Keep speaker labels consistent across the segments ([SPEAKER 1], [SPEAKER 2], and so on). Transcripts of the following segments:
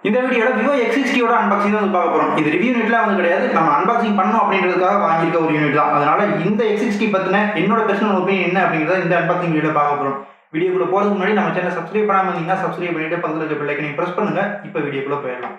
[SPEAKER 1] இந்த வீடியோவில் Vivo X60யோட unboxing தான் பார்க்க போகிறோம். இது ரிவ்யூ யூனிட்லாம் வந்து கிடையாது, நம்ம அன்பாக்சிங் பண்ணோம் அப்படின்றதுக்காக வாங்கியிருக்க ஒரு யூனிட் தான். அதனால இந்த X60 பற்றின என்னோட பர்சனல் ஒப்பீனியன் என்ன அப்படிங்கிறத இந்த அன்பாக்சிங் வீடியோவில் பார்க்க போகிறோம். வீடியோக்குள்ள போகிறதுக்கு முன்னாடி நம்ம சேனல் சப்ஸ்கிரைப் பண்ணாமல் இருந்தீங்கன்னா சப்ஸ்கிரைப் பண்ணிட்டு பக்கத்தில் இருக்க பெல் ஐக்கனை ப்ரெஸ் பண்ணுங்க. இப்போ வீடியோக்குள்ள போயிடலாம்.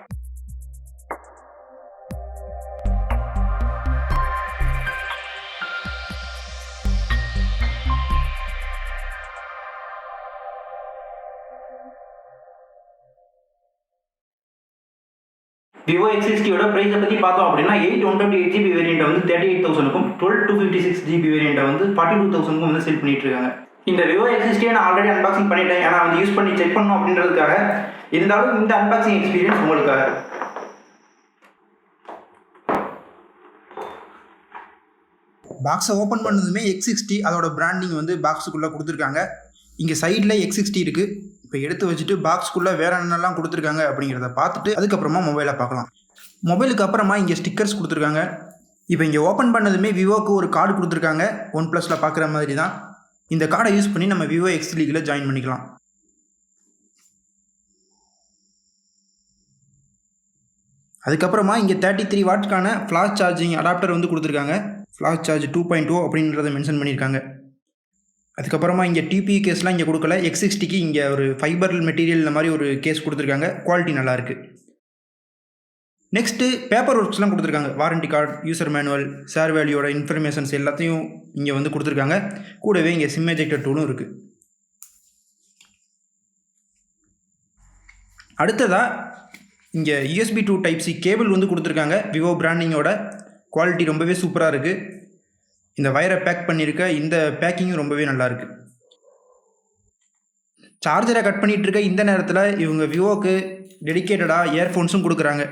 [SPEAKER 1] விவோ X60யோட ப்ரைஸை பற்றி பார்த்தோம் அப்படின்னா 8/128GB வேரியண்ட்டை வந்து 38,000க்கும் 12/256GB வேரியண்ட்டை வந்து 42,000க்கும் வந்து சேல் பண்ணிட்டு இருக்காங்க. இந்த விவோ X60 நான் ஆல்ரெடி அன்பாக்சிங் பண்ணிட்டேன், ஏன்னா வந்து யூஸ் பண்ணி செக் பண்ணணும் அப்படின்றதுக்காக. இருந்தாலும் இந்த அன்பாக்சிங் எக்ஸ்பீரியன்ஸ் உங்களுக்காக. பாக்ஸை ஓப்பன் பண்ணதுமே X60 அதோட பிராண்டிங் வந்து பாக்ஸுக்குள்ளே கொடுத்துருக்காங்க. இங்கே சைடில் X60 இருக்குது. இப்போ எடுத்து வச்சுட்டு பாக்ஸ்க்குள்ளே வேறு என்னெல்லாம் கொடுத்துருக்காங்க அப்படிங்கிறத பார்த்துட்டு அதுக்கப்புறமா மொபைலை பார்க்கலாம். மொபைலுக்கு அப்புறமா இங்கே ஸ்டிக்கர்ஸ் கொடுத்துருக்காங்க. இப்போ இங்கே ஓப்பன் பண்ணதுமே விவோக்கு ஒரு கார்டு கொடுத்துருக்காங்க, OnePlusல பார்க்குற மாதிரி தான். இந்த கார்டை யூஸ் பண்ணி நம்ம விவோ X60ல ஜாயின் பண்ணிக்கலாம். அதுக்கப்புறமா இங்கே 33 வாட்ஸ்க்கான ஃப்ளாஷ் சார்ஜிங் அடாப்டர் வந்து கொடுத்துருக்காங்க. ஃப்ளாஷ் சார்ஜ் 2.0 அப்படின்றத மென்ஷன் பண்ணியிருக்காங்க. அதுக்கப்புறமா இங்கே டிபி கேஸ்லாம் இங்கே கொடுக்கல. X60க்கு இங்கே ஒரு ஃபைபர் மெட்டீரியல் இந்த மாதிரி ஒரு கேஸ் கொடுத்துருக்காங்க. குவாலிட்டி நல்லாயிருக்கு. நெக்ஸ்ட்டு பேப்பர் ஒர்க்ஸ்லாம் கொடுத்துருக்காங்க. Warranty card, user manual, share வேல்யூவோட இன்ஃபர்மேஷன்ஸ் எல்லாத்தையும் இங்கே வந்து கொடுத்துருக்காங்க. கூடவே இங்கே சிம் எஜெக்டர் டூலும் இருக்குது. அடுத்ததாக இங்கே USB to Type-C கேபிள் வந்து கொடுத்துருக்காங்க. விவோ பிராண்டிங்கோட குவாலிட்டி ரொம்பவே சூப்பராக இருக்குது. இந்த வயரை பேக் பண்ணியிருக்க இந்த பேக்கிங்கும் ரொம்பவே நல்லாயிருக்கு. சார்ஜரை கட் பண்ணிகிட்டு இருக்க இந்த நேரத்தில் இவங்க விவோக்கு டெடிக்கேட்டடாக இயர்ஃபோன்ஸும் கொடுக்குறாங்க.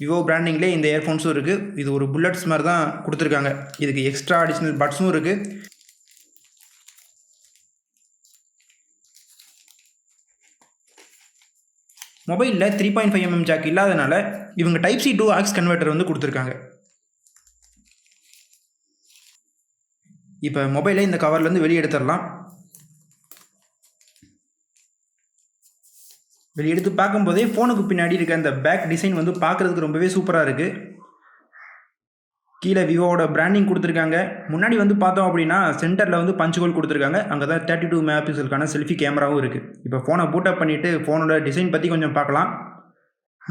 [SPEAKER 1] விவோ பிராண்டிங்லேயே இந்த இயர்ஃபோன்ஸும் இருக்குது. இது ஒரு புல்லட்ஸ் மாதிரி தான் கொடுத்துருக்காங்க. இதுக்கு எக்ஸ்ட்ரா அடிஷ்னல் பட்ஸும் இருக்குது. மொபைலில் 3.5mm ஜாக் இல்லாதனால இவங்க Type-C to aux கன்வெர்ட்டர் வந்து கொடுத்துருக்காங்க. இப்போ மொபைலை இந்த கவர்லேருந்து வெளியே எடுத்துடலாம். வெளியே எடுத்து பார்க்கும்போதே ஃபோனுக்கு பின்னாடி இருக்க அந்த பேக் டிசைன் வந்து பார்க்குறதுக்கு ரொம்பவே சூப்பராக இருக்குது. கீழே விவோவோட பிராண்டிங் கொடுத்துருக்காங்க. முன்னாடி வந்து பார்த்தோம் அப்படின்னா சென்டரில் வந்து பஞ்ச் ஹோல் கொடுத்துருக்காங்க. அங்கே தான் 32 மெகாபிக்சலுக்கான செல்ஃபி கேமராவும் இருக்குது. இப்போ ஃபோனை பூட் அப் பண்ணிவிட்டு ஃபோனோட டிசைன் பற்றி கொஞ்சம் பார்க்கலாம்.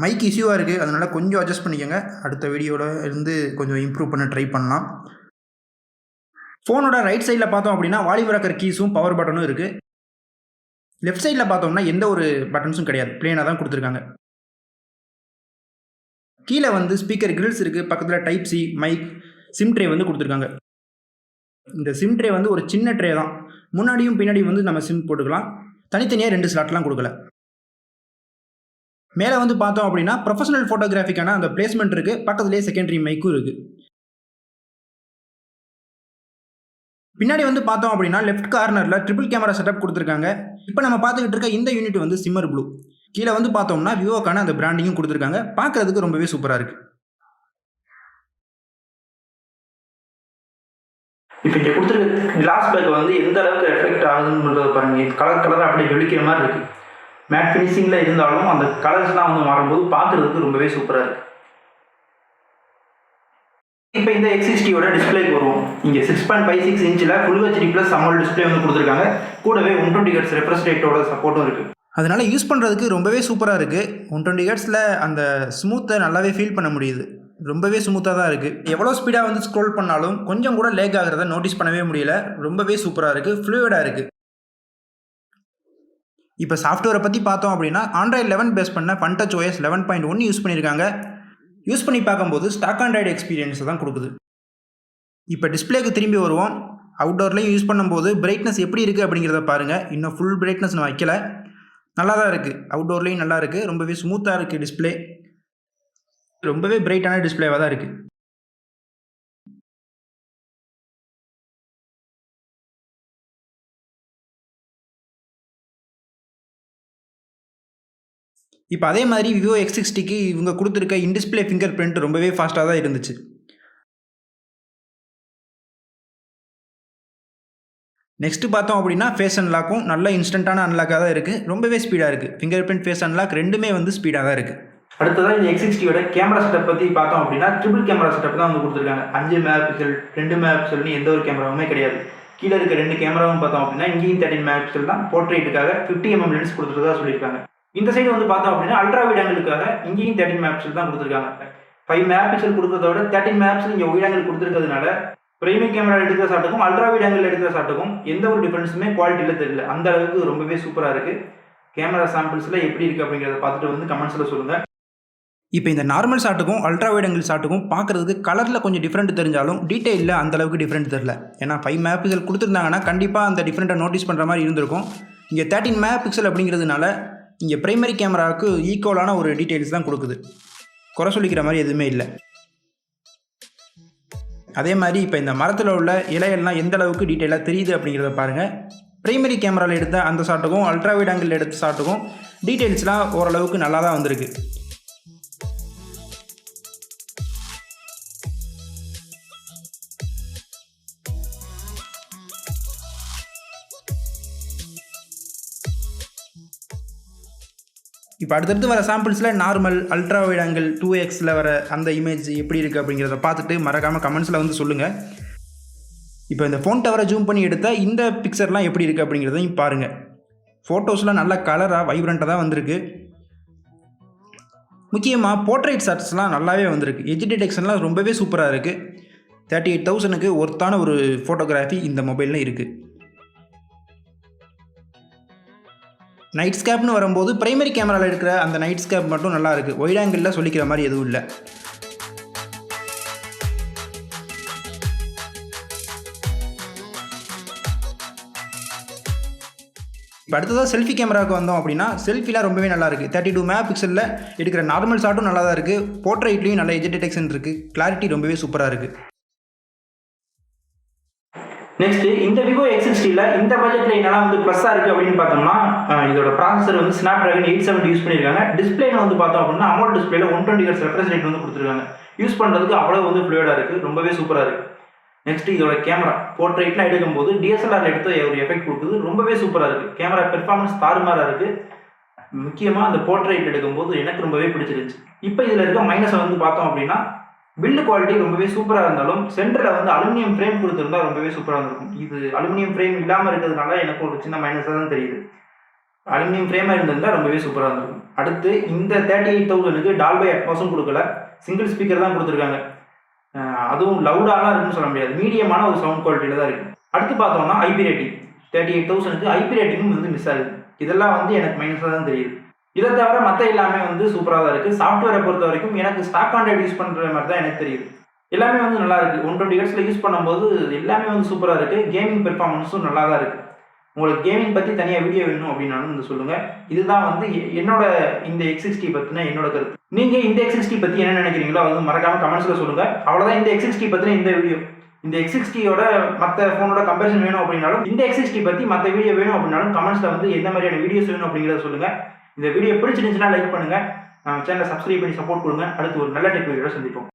[SPEAKER 1] மைக் இஷ்யூவாக இருக்குது, அதனால் கொஞ்சம் அட்ஜஸ்ட் பண்ணிக்கோங்க. அடுத்த வீடியோவில் இருந்து கொஞ்சம் இம்ப்ரூவ் பண்ண ட்ரை பண்ணலாம். ஃபோனோட ரைட் சைடில் பார்த்தோம் அப்படின்னா வால்யூம் ராக்கர் கீஸும் பவர் பட்டனும் இருக்குது. லெஃப்ட் சைடில் பார்த்தோம்னா எந்த ஒரு பட்டன்ஸும் கிடையாது, பிளேனாக தான் கொடுத்துருக்காங்க. கீழே வந்து ஸ்பீக்கர் கிரில்ஸ் இருக்குது. பக்கத்தில் Type-C, மைக், சிம் ட்ரே வந்து கொடுத்துருக்காங்க. இந்த சிம் ட்ரே வந்து ஒரு சின்ன ட்ரே தான். முன்னாடியும் பின்னாடியும் வந்து நம்ம சிம் போட்டுக்கலாம். தனித்தனியாக 2 ஸ்லாட்லாம் கொடுக்கல. மேலே வந்து பார்த்தோம் அப்படின்னா ப்ரொஃபஷனல் ஃபோட்டோகிராஃபிக்கான அந்த பிளேஸ்மெண்ட் இருக்குது. பக்கத்துலேயே செகண்டரி மைக்கும் இருக்குது. பின்னாடி வந்து பார்த்தோம் அப்படின்னா லெஃப்ட் கார்னரில் ட்ரிபிள் கேமரா செட்டப் கொடுத்துருக்காங்க. இப்போ நம்ம பார்த்துக்கிட்டு இருக்க இந்த யூனிட் வந்து சிம்மர் ப்ளூ. கீழே வந்து பார்த்தோம்னா விவோக்கான அந்த பிராண்டிங்கும் கொடுத்துருக்காங்க. பார்க்குறதுக்கு ரொம்பவே சூப்பராக இருக்குது. இப்போ இங்கே கொடுத்துருக்க கிளாஸ் பேக் வந்து எந்த அளவுக்கு எஃபெக்ட் ஆகுதுன்றத பாருங்கள். கலராக அப்படியே ஜொலிக்கிற மாதிரி இருக்குது. மேட் ஃபினிஷிங்கில் இருந்தாலும் அந்த கலர்ஸ்லாம் வந்து மாறும்போது பார்க்குறதுக்கு ரொம்பவே சூப்பராக இருக்குது. இப்போ இந்த X60யோட டிஸ்பிளேக்கு வருவோம். இங்கே 6.56 இன்ச்சில் full HD plus AMOLED display வந்து கொடுத்துருக்காங்க. கூடவே 120 Hz ரெஃப்ரெஷ் ரேட்டோட சப்போர்ட்டும் இருக்குது. அதனால் யூஸ் பண்ணுறதுக்கு ரொம்பவே சூப்பராக இருக்குது. 120 Hzல அந்த ஸ்மூத்தை நல்லாவே ஃபீல் பண்ண முடியுது. ரொம்பவே ஸ்மூத்தாக தான் இருக்குது. எவ்வளோ ஸ்பீடாக வந்து ஸ்க்ரோல் பண்ணாலும் கொஞ்சம் கூட லேக் ஆகிறத நோட்டீஸ் பண்ணவே முடியல. ரொம்பவே சூப்பராக இருக்குது, ஃப்ளூயிடாக இருக்குது. இப்போ சாஃப்ட்வேரை பற்றி பார்த்தோம் அப்படின்னா Android 11 பேஸ் பண்ண FunTouch OS 11.1 யூஸ் பண்ணியிருக்காங்க. யூஸ் பண்ணி பார்க்கும்போது ஸ்டாக் ஆண்ட்ராய்டு எக்ஸ்பீரியன்ஸை தான் கொடுக்குது. இப்போ டிஸ்பிளேக்கு திரும்பி வருவோம். அவுட்டோர்லேயும் யூஸ் பண்ணும்போது பிரைட்னஸ் எப்படி இருக்குது அப்படிங்கிறத பாருங்கள். இன்னும் ஃபுல் பிரைட்னஸ் நான் வைக்கல, நல்லா தான் இருக்குது. அவுட்டோர்லேயும் நல்லா இருக்குது. ரொம்பவே ஸ்மூத்தாக இருக்குது டிஸ்பிளே. ரொம்பவே பிரைட்டான டிஸ்பிளேவாக தான் இருக்குது. இப்போ அதே மாதிரி விவோ X60க்கு இவங்க கொடுத்துருக்க இன்டிஸ்பிளே ஃபிங்கர் பிரிண்ட் ரொம்பவே ஃபாஸ்ட்டாக தான் இருந்துச்சு. நெக்ஸ்ட்டு பார்த்தோம் அப்படின்னா ஃபேஸ் அன்லாக்கும் நல்ல இன்ஸ்டன்ட்டான அன்லாக்காக தான் இருக்குது, ரொம்பவே ஸ்பீடாக இருக்குது. ஃபிங்கர் பிரிண்ட் ஃபேஸ் அன்லாக் ரெண்டுமே வந்து ஸ்பீடாக தான் இருக்குது. அடுத்ததாக இந்த X60யோட கேமரா செட்டப் பற்றி பார்த்தோம் அப்படின்னா ட்ரிபிள் கேமரா செட்டப் தான் வந்து கொடுத்துருக்காங்க. 5 மெகாபிக்சல் 2 மெகாபிக்சல்னு எந்த ஒரு கேமராவுமே கிடையாது. கீழே இருக்க 2 கேமராவும் பார்த்தோம் அப்படின்னா இங்கேயும் 13 மெகாபிக்சல் தான். போர்ட்ரேட்டுக்காக 50mm லென்ஸ் கொடுத்துருக்கதா சொல்லியிருக்காங்க. இந்த சைடு வந்து பார்த்தோம் அப்படின்னா அல்ட்ரா வைட் ஆங்கிளுக்காக இங்கேயும் 13 மெகாபிக்சல் தான் கொடுத்துருக்காங்க. 5 மெகாபிக்சல் கொடுக்கறத விட 13 மெகாபிக்சல் இங்கே வைட் ஆங்கிள் கொடுத்துருக்கிறதுனால பிரைமரி கேமரா எடுக்கிற ஷாட்டுக்கும் அல்ட்ரா வைட் ஆங்கிள் எடுக்கிற ஷாட்டுக்கும் எந்த ஒரு டிஃபரன்ஸுமே குவாலிட்டியில் தெரியல. அந்த அளவுக்கு ரொம்பவே சூப்பராக இருக்குது. கேமரா சாம்பிள்ஸில் எப்படி இருக்குது அப்படிங்கிறத பார்த்துட்டு வந்து கமெண்ட்ஸில் சொல்லுங்கள். இப்போ இந்த நார்மல் ஷாட்டுக்கும் அல்ட்ரா வைட் ஆங்கிள் ஷாட்டுக்கும் பார்க்குறதுக்கு கலரில் கொஞ்சம் டிஃப்ரெண்ட் தெரிஞ்சாலும் டீட்டெயிலில் அந்தளவுக்கு டிஃப்ரெண்ட் தெரில. ஏன்னா 5 மெகாபிக்சல் கொடுத்துருந்தாங்கன்னா கண்டிப்பாக அந்த டிஃப்ரெண்ட்டை நோட்டீஸ் பண்ணுற மாதிரி இருந்திருக்கும். இங்கே 13 மெகாபிக்சல் அப்படிங்கிறதுனால இங்கே பிரைமரி கேமராவுக்கு ஈக்குவலான ஒரு டீட்டெயில்ஸ் தான் கொடுக்குது. குறை சொல்லிக்கிற மாதிரி எதுவுமே இல்லை. அதே மாதிரி இப்போ இந்த மரத்தில் உள்ள இலையெல்லாம் எந்த அளவுக்கு டீட்டெயிலாக தெரியுது அப்படிங்கிறத பாருங்கள். பிரைமரி கேமராவில் எடுத்த அந்த ஷாட்டுக்கும் அல்ட்ரா வைட் ஆங்கிள் எடுத்த ஷாட்டுக்கும் டீட்டெயில்ஸ்லாம் ஓரளவுக்கு நல்லா தான் வந்திருக்கு. இப்போ அடுத்தடுத்து வர சாம்பிள்ஸில் normal ultra wide angle 2x வர அந்த இமேஜ் எப்படி இருக்குது அப்படிங்கிறத பார்த்துட்டு மறக்காமல் கமெண்ட்ஸில் வந்து சொல்லுங்கள். இப்போ இந்த ஃபோன் டவரை ஜூம் பண்ணி எடுத்தால் இந்த பிக்சர்லாம் எப்படி இருக்குது அப்படிங்கிறதையும் பாருங்கள். ஃபோட்டோஸ்லாம் நல்ல கலராக வைப்ரண்ட்டாக தான் வந்திருக்கு. முக்கியமாக போர்ட்ரேட் ஷாட்ஸ்லாம் நல்லாவே வந்திருக்கு. எட்ஜ் டிடெக்ஷன்லாம் ரொம்பவே சூப்பராக இருக்குது. 38,000க்கு ஒர்த்தான ஒரு ஃபோட்டோகிராஃபி இந்த மொபைலில் இருக்குது. நைட் ஸ்கேப்னு வரும்போது பிரைமரி கேமராவில் இருக்கிற அந்த நைட் ஸ்கேப் மட்டும் நல்லா இருக்குது. வைட் ஆங்கிளில் சொல்லிக்கிற மாதிரி எதுவும் இல்லை. இப்போ அடுத்ததாக செல்ஃபி கேமராவுக்கு வந்தோம் அப்படின்னா செல்ஃபிலாம் ரொம்பவே நல்லா இருக்குது. 32 மெகாபிக்சலில் எடுக்கிற நார்மல் ஷாட்டும் நல்லா தான் இருக்குது. போர்ட்ரைட்லேயும் நல்ல எட்ஜ் டிடெக்ஷன் இருக்குது. கிளாரிட்டி ரொம்பவே சூப்பராக இருக்குது. நெக்ஸ்ட் இந்த விவோ X60ல இந்த பட்ஜெட்டில் என்னெல்லாம் வந்து ப்ளஸ்ஸாக இருக்குது அப்படின்னு பார்த்தோம்னா இதோட ப்ராசஸர் வந்து ஸ்னாப்டிராகன் 870 யூஸ் பண்ணியிருக்காங்க. டிஸ்பிளேல வந்து பார்த்தோம் அப்படின்னா அமௌண்ட் டிஸ்பிளேல 120 Hz ரெஃப்ரெஷ் ரேட் வந்து கொடுத்துருக்காங்க. யூஸ் பண்ணுறதுக்கு அவ்வளோ வந்து ஃப்ளூயிடாக இருக்குது, ரொம்பவே சூப்பராக இருக்குது. நெக்ஸ்ட் இதோட கேமரா போர்ட்ரேட்லாம் எடுக்கும்போது டிஎஸ்எல்ஆர் எடுத்து ஒரு எஃபெக்ட் கொடுக்குது, ரொம்பவே சூப்பராக இருக்குது. கேமரா பெர்ஃபார்மன்ஸ் தாறுமாறாக இருக்குது. முக்கியமாக அந்த போர்ட்ரேட் எடுக்கும்போது எனக்கு ரொம்பவே பிடிச்சிருந்துச்சு. இப்போ இதில் இருக்க மைனஸை வந்து பார்த்தோம் அப்படின்னா பில்டு குவாலிட்டி ரொம்பவே சூப்பராக இருந்தாலும் சென்டரில் வந்து அலுமினியம் ஃப்ரேம் கொடுத்துருந்தா ரொம்பவே சூப்பராக இருந்திருக்கும். இது அலுமினியம் ஃப்ரேம் இல்லாமல் இருக்கிறதுனால எனக்கு ஒரு சின்ன மைனஸாக தான் தெரியுது. அலுமினியம் ஃப்ரேமாக இருந்திருந்தால் ரொம்பவே சூப்பராக இருந்திருக்கும். அடுத்து இந்த 38,000க்கு டால்பை அட்மாஸும் கொடுக்கல, சிங்கிள் ஸ்பீக்கர் தான் கொடுத்துருக்காங்க. அதுவும் லவுடாலாம் இருக்குன்னு சொல்ல முடியாது, மீடியமான ஒரு சவுண்ட் குவாலிட்டியில் தான் இருக்குது. அடுத்து பார்த்தோம்னா ஐபி ரேட்டிங் 38,000க்கு ஐபி ரேட்டிங்கும் வந்து மிஸ் ஆகுது. இதெல்லாம் வந்து எனக்கு மைனஸாக தான் தெரியுது. இதை தவிர மற்ற எல்லாமே வந்து சூப்பராக தான் இருக்குது. சாஃப்ட்வேரை பொறுத்த வரைக்கும் எனக்கு ஸ்டாக் கான்ட்ராக்ட் யூஸ் பண்ணுற மாதிரி தான் எனக்கு தெரியுது. எல்லாமே வந்து நல்லா இருக்குது. 120 Hz யூஸ் பண்ணும்போது எல்லாமே வந்து சூப்பராக இருக்குது. கேமிங் பெர்ஃபார்மன்ஸும் நல்லா தான் இருக்குது. உங்களுக்கு கேமிங் பற்றி தனியாக வீடியோ வேணும் அப்படின்னாலும் வந்து சொல்லுங்கள். இதுதான் வந்து என்னோட இந்த X60 பற்றின என்னோட கருத்து. நீங்கள் இந்த X60 பற்றி என்ன நினைக்கிறீங்களோ அது வந்து மறக்காமல் கமெண்ட்ஸில் சொல்லுங்கள். அவ்வளோதான் இந்த X60 பற்றின இந்த வீடியோ. இந்த X60யோட மற்ற ஃபோனோட கம்பேரிசன் வேணும் அப்படின்னாலும் இந்த X60 பற்றி மற்ற வீடியோ வேணும் அப்படின்னாலும் கமெண்ட்ஸில் வந்து எந்த மாதிரியான வீடியோஸ் வேணும் அப்படிங்கிறத சொல்லுங்கள். இந்த வீடியோ பிடிச்சிருந்துச்சுன்னா லைக் பண்ணுங்கள், சேனலை சப்ஸ்கிரைப் பண்ணி சப்போர்ட் கொடுங்க. அடுத்து ஒரு நல்ல டெக் வீடியோட சந்திப்போம்.